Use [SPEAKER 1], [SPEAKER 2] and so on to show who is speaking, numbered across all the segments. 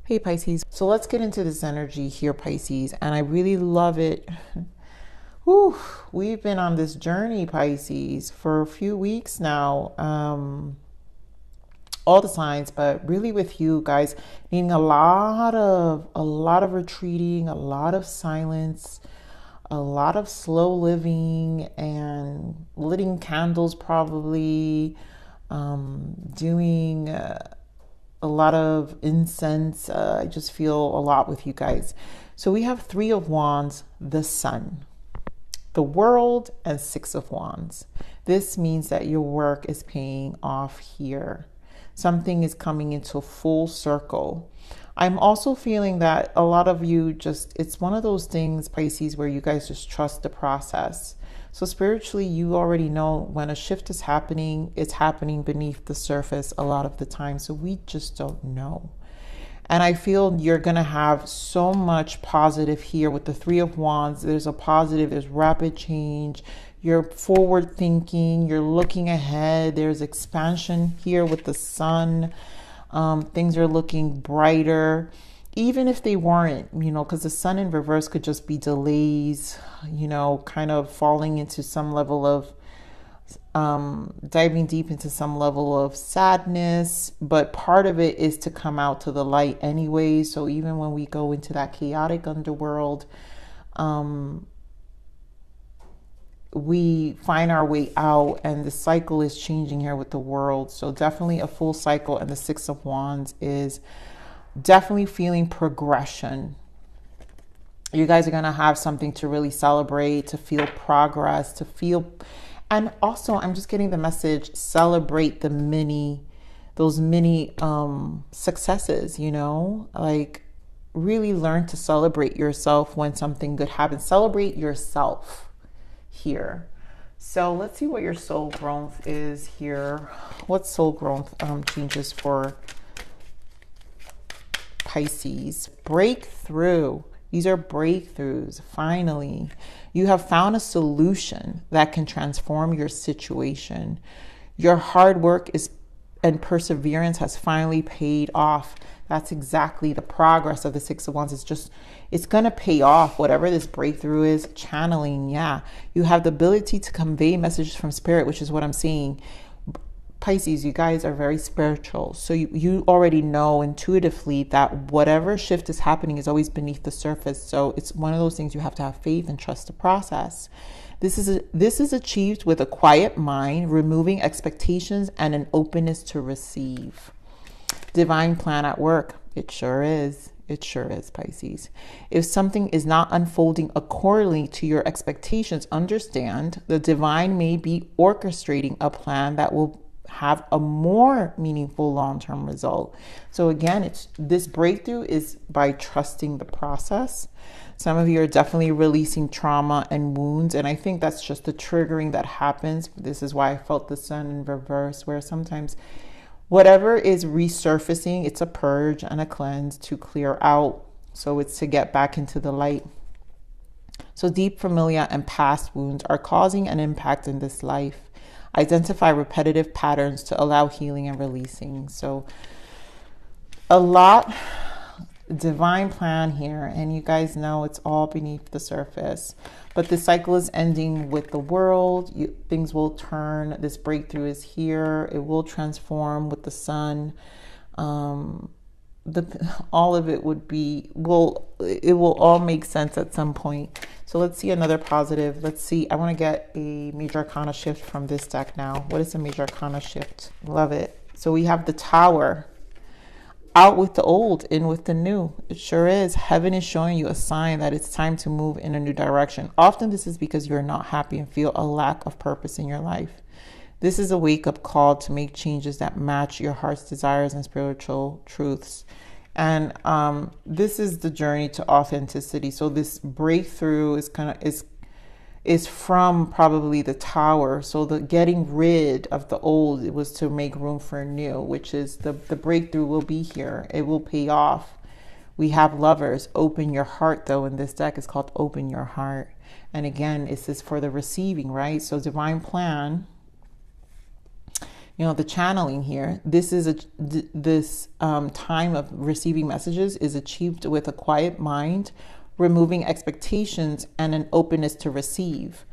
[SPEAKER 1] Hey Pisces, so let's get into this energy here, Pisces, and I really love it. Whew, we've been on this journey, Pisces, for a few weeks now. All the signs, but really with you guys needing a lot of retreating, a lot of silence, a lot of slow living and lighting candles, probably doing a lot of incense. I just feel a lot with you guys. So we have Three of Wands, the Sun, the World, and Six of Wands. This means that your work is paying off here. Something is coming into full circle. I'm also feeling that a lot of you it's one of those things, Pisces, where you guys just trust the process. So spiritually, you already know when a shift is happening, it's happening beneath the surface a lot of the time. So we just don't know. And I feel you're going to have so much positive here with the Three of Wands. There's a positive, there's rapid change. You're forward thinking, you're looking ahead. There's expansion here with the Sun. Things are looking brighter, even if they weren't, because the Sun in reverse could just be delays, kind of falling into some level of diving deep into some level of sadness, but part of it is to come out to the light anyway. So even when we go into that chaotic underworld, we find our way out, and the cycle is changing here with the world. So definitely a full cycle, and the Six of Wands is definitely feeling progression. You guys are going to have something to really celebrate, to feel progress, and also I'm just getting the message, celebrate those mini successes, like really learn to celebrate yourself when something good happens. Celebrate yourself here. So let's see what your soul growth is here. What soul growth changes for Pisces? Breakthrough. These are breakthroughs. Finally, you have found a solution that can transform your situation. Your hard work and perseverance has finally paid off. That's exactly the progress of the Six of Wands. It's going to pay off. Whatever this breakthrough is, channeling. Yeah. You have the ability to convey messages from spirit, which is what I'm seeing. Pisces, you guys are very spiritual. So you already know intuitively that whatever shift is happening is always beneath the surface. So it's one of those things you have to have faith and trust the process. This is achieved with a quiet mind, removing expectations and an openness to receive. Divine plan at work. It sure is. It sure is, Pisces. If something is not unfolding accordingly to your expectations, understand the divine may be orchestrating a plan that will have a more meaningful long-term result. So again, this breakthrough is by trusting the process. Some of you are definitely releasing trauma and wounds, and I think that's just the triggering that happens. This is why I felt the Sun in reverse, where sometimes whatever is resurfacing, it's a purge and a cleanse to clear out. So it's to get back into the light. So deep familiar and past wounds are causing an impact in this life. Identify repetitive patterns to allow healing and releasing. So a lot divine plan here, and you guys know it's all beneath the surface, but the cycle is ending with the world. Things will turn. This breakthrough is here. It will transform with the Sun. All of it it will all make sense at some point. So let's see another positive. Let's see. I want to get a major arcana shift from this deck now. What is a major arcana shift? Love it. So we have the Tower. Out with the old, in with the new. It sure is. Heaven is showing you a sign that it's time to move in a new direction. Often this is because you're not happy and feel a lack of purpose in your life. This is a wake-up call to make changes that match your heart's desires and spiritual truths. And this is the journey to authenticity. So this breakthrough is from probably the Tower. So the getting rid of the old, it was to make room for new, which is the breakthrough will be here. It will pay off. We have Lovers. Open your heart, though, in this deck is called Open Your Heart. And again, this is for the receiving, right? So divine plan you know, the channeling here. This time of receiving messages is achieved with a quiet mind, removing expectations, and an openness to receive.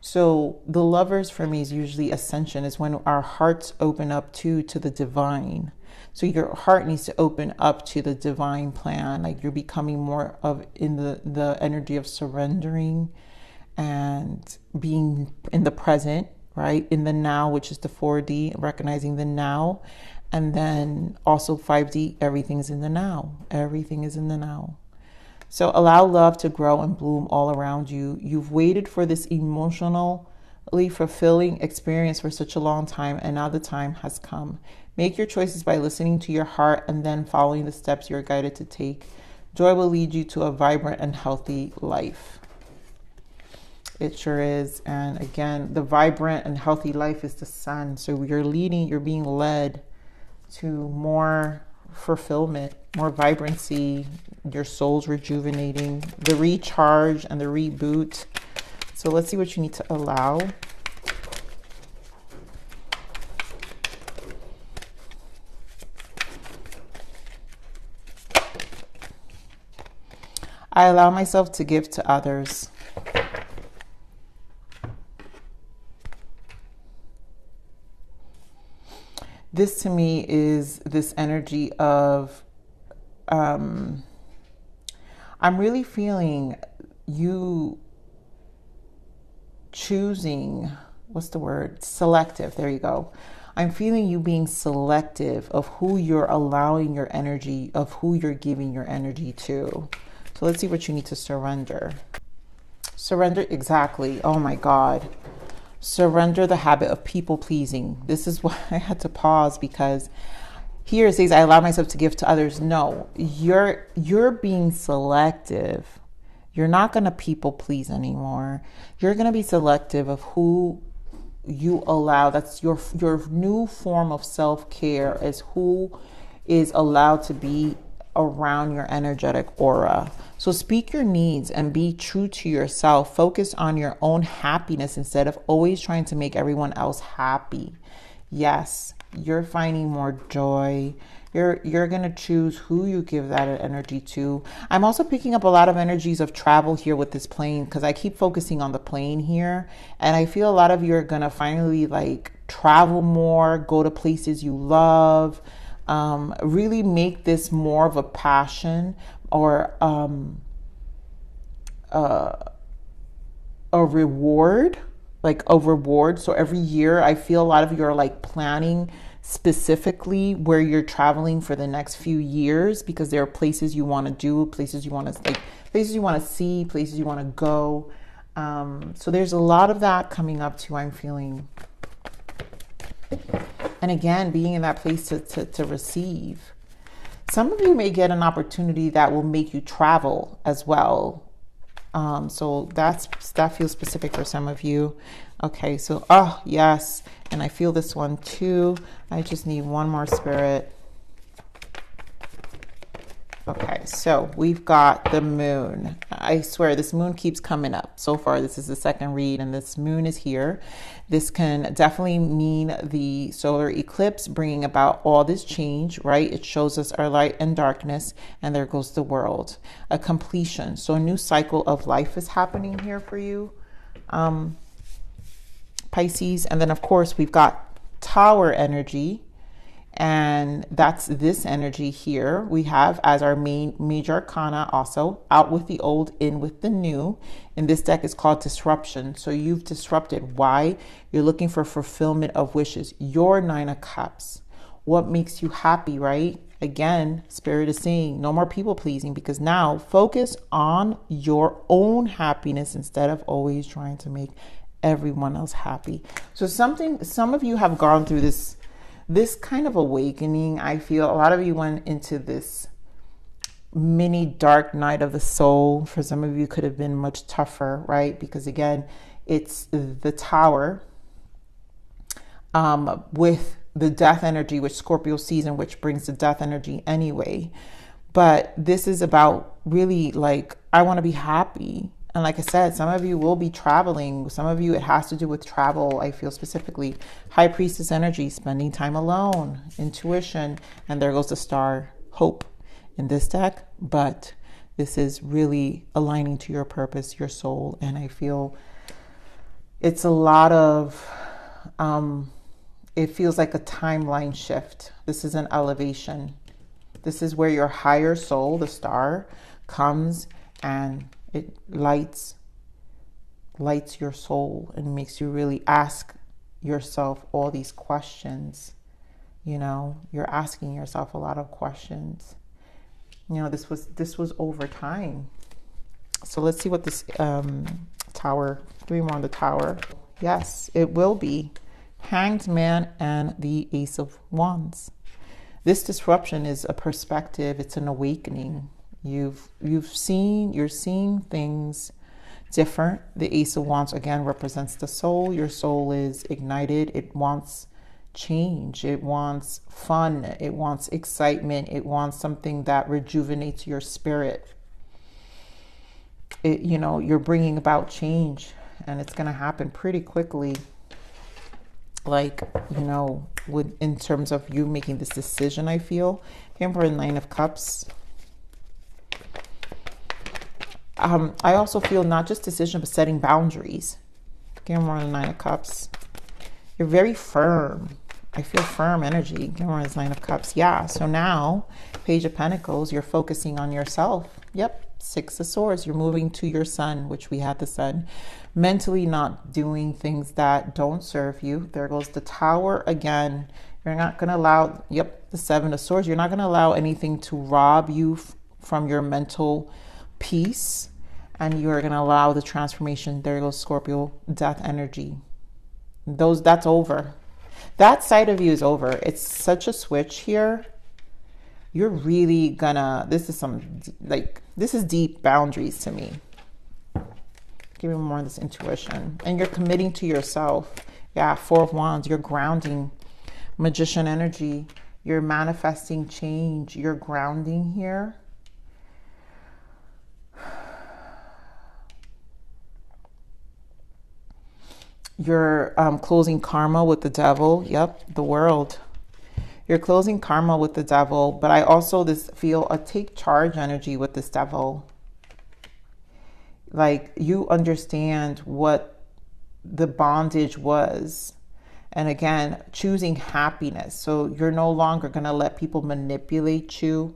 [SPEAKER 1] So the lovers for me is usually ascension, is when our hearts open up to the divine. So your heart needs to open up to the divine plan. Like you're becoming more of in the energy of surrendering and being in the present, right? In the now, which is the 4D, recognizing the now. And then also 5D, everything's in the now. Everything is in the now. So allow love to grow and bloom all around you. You've waited for this emotionally fulfilling experience for such a long time, and now the time has come. Make your choices by listening to your heart and then following the steps you're guided to take. Joy will lead you to a vibrant and healthy life. It sure is. And again, the vibrant and healthy life is the sun. So you're being led to more fulfillment, more vibrancy. Your soul's rejuvenating, the recharge and the reboot. So let's see what you need to allow. I allow myself to give to others. This to me is this energy of, I'm really feeling you choosing, what's the word? Selective. There you go. I'm feeling you being selective of who you're allowing your energy, of who you're giving your energy to. So let's see what you need to surrender. Surrender, exactly. Oh my God. Surrender the habit of people pleasing. This is why I had to pause, because here it says, I allow myself to give to others. No, you're being selective. You're not going to people please anymore. You're going to be selective of who you allow. That's your new form of self-care, is who is allowed to be around your energetic aura. So speak your needs and be true to yourself. Focus on your own happiness instead of always trying to make everyone else happy. Yes, you're finding more joy. You're going to choose who you give that energy to. I'm also picking up a lot of energies of travel here with this plane, because I keep focusing on the plane here. And I feel a lot of you are going to finally like travel more, go to places you love, really make this more of a passion, or a reward, like a reward. So every year I feel a lot of you are like planning specifically where you're traveling for the next few years, because there are places you want to do, places you want to like, places you want to see, places you want to go. So there's a lot of that coming up too, I'm feeling. And again, being in that place to receive. Some of you may get an opportunity that will make you travel as well. So that feels specific for some of you. Okay, so, oh, yes. And I feel this one too. I just need one more, Spirit. Okay, so we've got the moon. I swear this moon keeps coming up. So far, this is the second read, and this moon is here. This can definitely mean the solar eclipse bringing about all this change, right? It shows us our light and darkness, and there goes the world. A completion. So a new cycle of life is happening here for you, Pisces. And then, of course, we've got Tower energy. And that's this energy here. We have as our main major arcana also, out with the old, in with the new. And this deck is called disruption. So you've disrupted. Why? You're looking for fulfillment of wishes. Your 9 of Cups. What makes you happy, right? Again, Spirit is saying no more people pleasing, because now focus on your own happiness instead of always trying to make everyone else happy. So some of you have gone through this kind of awakening. I feel a lot of you went into this mini dark night of the soul. For some of you could have been much tougher, right? Because again, it's the Tower with the death energy, which Scorpio season, which brings the death energy anyway. But this is about really like, I want to be happy. And like I said, some of you will be traveling. Some of you, it has to do with travel. I feel specifically High Priestess energy, spending time alone, intuition. And there goes the star, hope in this deck. But this is really aligning to your purpose, your soul. And I feel it's a lot of, it feels like a timeline shift. This is an elevation. This is where your higher soul, the star, comes and it lights your soul and makes you really ask yourself all these questions. You know, you're asking yourself a lot of questions. You know, this was over time. So let's see what this tower, 3 more on the tower. Yes, it will be. Hanged Man and the Ace of Wands. This disruption is a perspective. It's an awakening. You're seeing things different. The Ace of Wands again represents the soul. Your soul is ignited. It wants change. It wants fun. It wants excitement. It wants something that rejuvenates your spirit. You know, you're bringing about change, and it's going to happen pretty quickly. Like, you know, in terms of you making this decision, I feel. Emperor, 9 of Cups. I also feel not just decision, but setting boundaries. Emperor, 9 of Cups. You're very firm. I feel firm energy. Emperor, 9 of Cups. Yeah. So now, Page of Pentacles, you're focusing on yourself. Yep. 6 of Swords. You're moving to your sun, which we had the sun. Mentally not doing things that don't serve you. There goes the Tower again. You're not going to allow, the 7 of Swords. You're not going to allow anything to rob you from your mental peace. And you're going to allow the transformation. There goes Scorpio, death energy. That's over. That side of you is over. It's such a switch here. You're really gonna, this is deep boundaries to me. Give me more of this intuition. And you're committing to yourself. Yeah, 4 of Wands, you're grounding. Magician energy, you're manifesting change. You're grounding here. You're closing karma with the Devil. Yep, the World. You're closing karma with the Devil, but I also feel a take charge energy with this Devil. Like, you understand what the bondage was. And again, choosing happiness. So you're no longer going to let people manipulate you.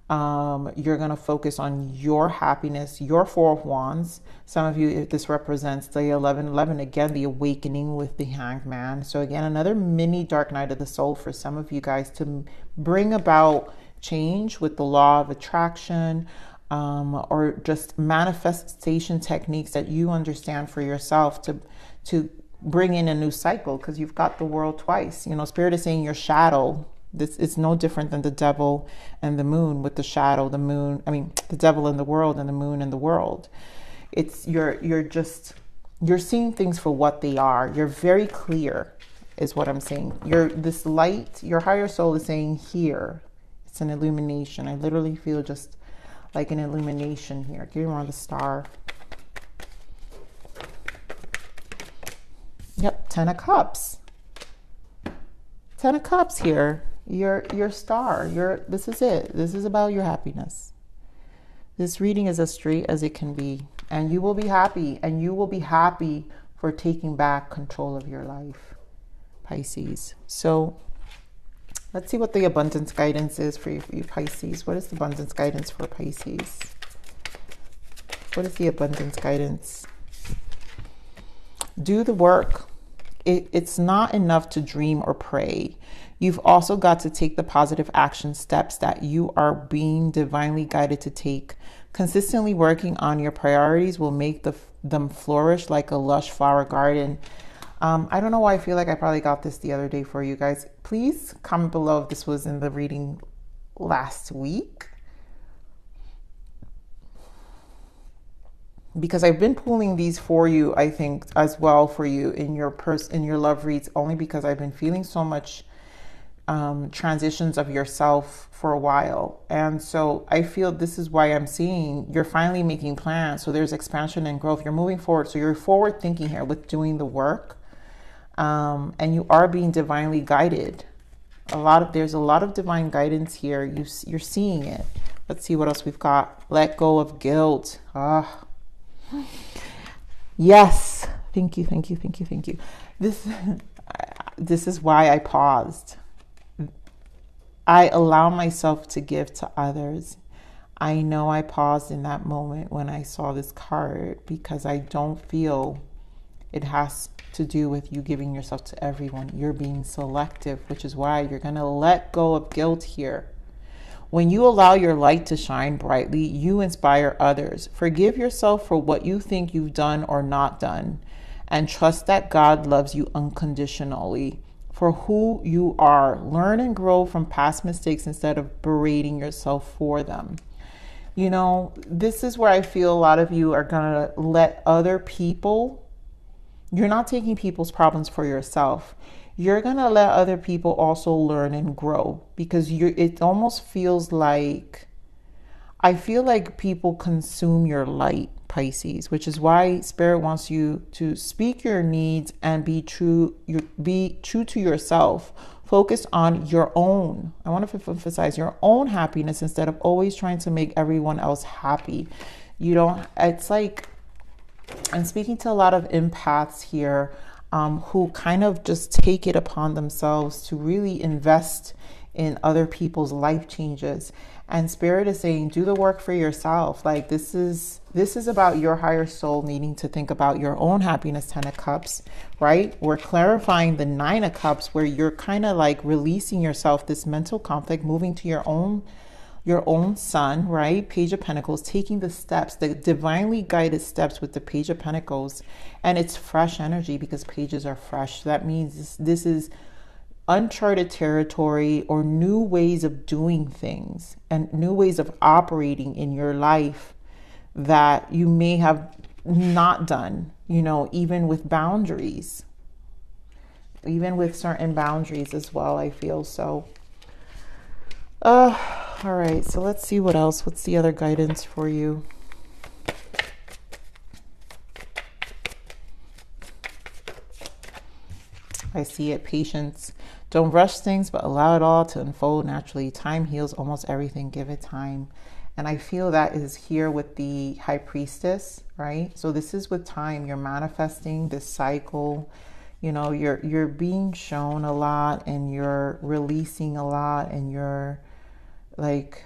[SPEAKER 1] You're going to focus on your happiness, your 4 of Wands. Some of you, this represents the 11-11, again, the awakening with the Hanged Man. So again, another mini dark night of the soul for some of you guys to bring about change with the law of attraction, or just manifestation techniques that you understand for yourself to bring in a new cycle, because you've got the World twice. You know, Spirit is saying your shadow. This is no different than the Devil and the Moon with the shadow, the moon. I mean, the Devil and the World and the Moon and the World. It's you're seeing things for what they are. You're very clear, is what I'm saying. This light, your higher soul is saying here. It's an illumination. I literally feel just like an illumination here. Give me more of the Star. Yep, 10 of Cups. 10 of Cups here. Your star. This is it. This is about your happiness. This reading is as straight as it can be. And you will be happy. And you will be happy for taking back control of your life, Pisces. So let's see what the abundance guidance is for you, Pisces. What is the abundance guidance for Pisces? What is the abundance guidance? Do the work. It's not enough to dream or pray. You've also got to take the positive action steps that you are being divinely guided to take. Consistently working on your priorities will make them flourish like a lush flower garden. I don't know why I feel like I probably got this the other day for you guys. Please comment below if this was in the reading last week, because I've been pulling these for you, I think, as well for you in your love reads, only because I've been feeling so much transitions of yourself for a while. And so I feel this is why I'm seeing you're finally making plans. So there's expansion and growth. You're moving forward. So you're forward thinking here with doing the work. And you are being divinely guided. There's a lot of divine guidance here. You're seeing it. Let's see what else we've got. Let go of guilt. Yes. Thank you. Thank you. Thank you. Thank you. This is why I paused. I allow myself to give to others. I know I paused in that moment when I saw this card because I don't feel it has to do with you giving yourself to everyone. You're being selective, which is why you're going to let go of guilt here. When you allow your light to shine brightly, you inspire others. Forgive yourself for what you think you've done or not done, and trust that God loves you unconditionally for who you are. Learn and grow from past mistakes instead of berating yourself for them. You know, this is where I feel a lot of you are going to let other people, you're not taking people's problems for yourself. You're going to let other people also learn and grow, because it almost feels like, I feel like people consume your light, Pisces, which is why Spirit wants you to speak your needs and be true to yourself. Focus on your own. I want to emphasize your own happiness instead of always trying to make everyone else happy. It's like, I'm speaking to a lot of empaths here who kind of just take it upon themselves to really invest in other people's life changes. And Spirit is saying, do the work for yourself. Like this is about your higher soul needing to think about your own happiness. 10 of Cups, right? We're clarifying the 9 of Cups, where you're kind of like releasing yourself, this mental conflict, moving to your own sun, right? Page of Pentacles, taking the steps, the divinely guided steps with the Page of Pentacles. And it's fresh energy because pages are fresh. So that means this is uncharted territory or new ways of doing things and new ways of operating in your life that you may have not done, even with boundaries, even with certain boundaries as well, I feel. So, all right, so let's see what else. What's the other guidance for you? I see it. Patience. Don't rush things, but allow it all to unfold naturally. Time heals almost everything. Give it time. And I feel that is here with the High Priestess, right? So this is with time. You're manifesting this cycle. You're being shown a lot, and you're releasing a lot, and you're like,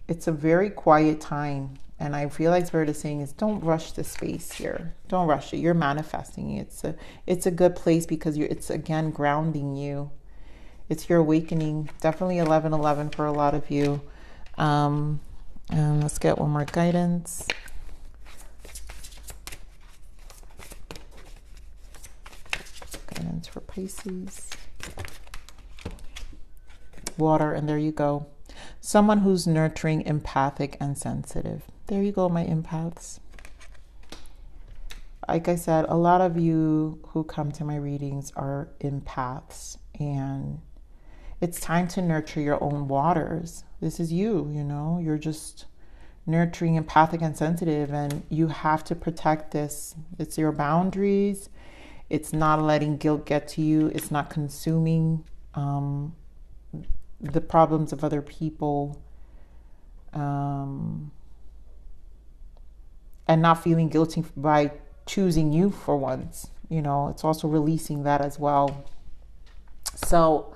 [SPEAKER 1] it's a very quiet time. And I feel like Spirit is saying don't rush the space here. Don't rush it. You're manifesting. It's a good place because it's again grounding you. It's your awakening. Definitely 11:11 for a lot of you. And let's get one more guidance. Guidance for Pisces. Water, and there you go. Someone who's nurturing, empathic, and sensitive. There you go, my empaths. Like I said, a lot of you who come to my readings are empaths, and it's time to nurture your own waters. This is you, you're just nurturing, empathic, and sensitive, and you have to protect this. It's your boundaries. It's not letting guilt get to you. It's not consuming the problems of other people, and not feeling guilty by choosing you for once. It's also releasing that as well. So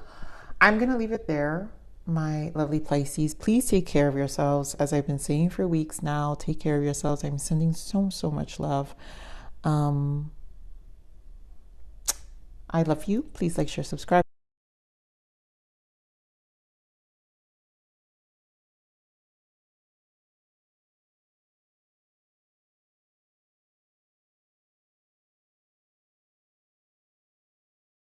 [SPEAKER 1] I'm going to leave it there, my lovely Pisces. Please take care of yourselves. As I've been saying for weeks now, take care of yourselves. I'm sending so much love. I love you. Please like, share, subscribe.